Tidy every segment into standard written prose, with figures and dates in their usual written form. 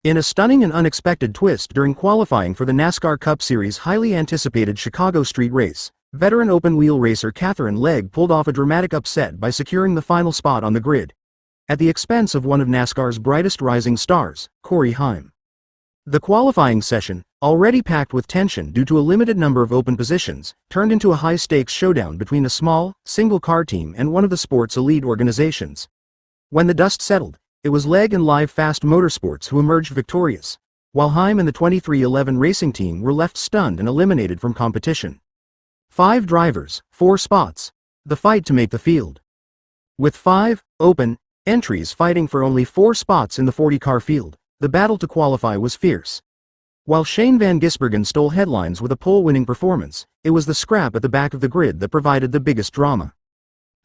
In a stunning and unexpected twist during qualifying for the NASCAR Cup Series' highly anticipated Chicago street race, veteran open-wheel racer Katherine Legge pulled off a dramatic upset by securing the final spot on the grid, at the expense of one of NASCAR's brightest rising stars, Corey Heim. The qualifying session, already packed with tension due to a limited number of open positions, turned into a high-stakes showdown between a small, single-car team and one of the sport's elite organizations. When the dust settled, it was Legge and Live Fast Motorsports who emerged victorious, while Heim and the 23XI's racing team were left stunned and eliminated from competition. 5 drivers, 4 spots. The fight to make the field. With 5 open entries fighting for only 4 spots in the 40-car field, the battle to qualify was fierce. While Shane van Gisbergen stole headlines with a pole-winning performance, it was the scrap at the back of the grid that provided the biggest drama.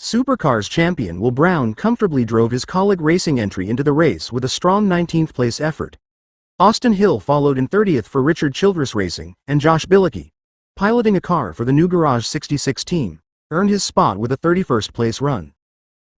Supercars champion Will Brown comfortably drove his Colleague Racing entry into the race with a strong 19th-place effort. Austin Hill followed in 30th for Richard Childress Racing, and Josh Bilicki, piloting a car for the new Garage 66 team, earned his spot with a 31st-place run.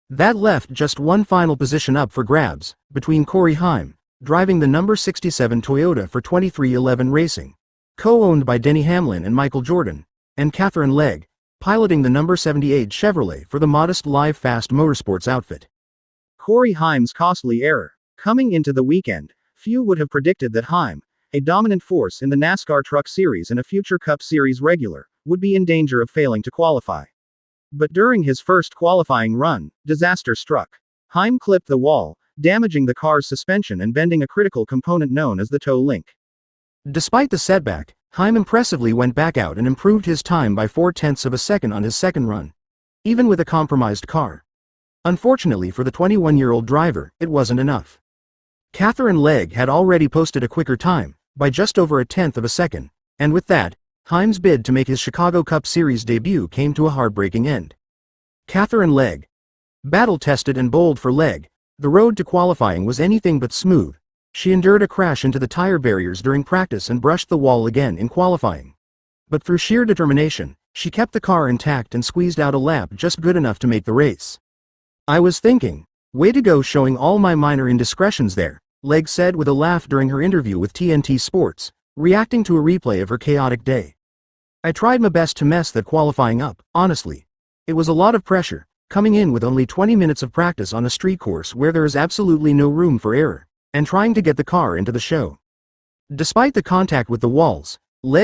That left just one final position up for grabs, between Corey Heim, driving the number 67 Toyota for 23XI's Racing, co-owned by Denny Hamlin and Michael Jordan, and Katherine Legge, piloting the number 78 Chevrolet for the modest Live Fast Motorsports outfit. Corey Heim's costly error. Coming into the weekend, few would have predicted that Heim, a dominant force in the NASCAR Truck Series and a future Cup Series regular, would be in danger of failing to qualify. But during his first qualifying run, disaster struck. Heim clipped the wall, damaging the car's suspension and bending a critical component known as the toe link. Despite the setback, Heim impressively went back out and improved his time by 0.4 of a second on his second run, even with a compromised car. Unfortunately for the 21-year-old driver, it wasn't enough. Katherine Legge had already posted a quicker time, by just over 1/10 of a second, and with that, Heim's bid to make his Chicago Cup Series debut came to a heartbreaking end. Katherine Legge. Battle-tested and bold for Legge, the road to qualifying was anything but smooth. She endured a crash into the tire barriers during practice and brushed the wall again in qualifying. But through sheer determination, she kept the car intact and squeezed out a lap just good enough to make the race. "I was thinking, way to go showing all my minor indiscretions there," Legge said with a laugh during her interview with TNT Sports, reacting to a replay of her chaotic day. "I tried my best to mess that qualifying up, honestly. It was a lot of pressure, coming in with only 20 minutes of practice on a street course where there is absolutely no room for error, and trying to get the car into the show." Despite the contact with the walls, Legge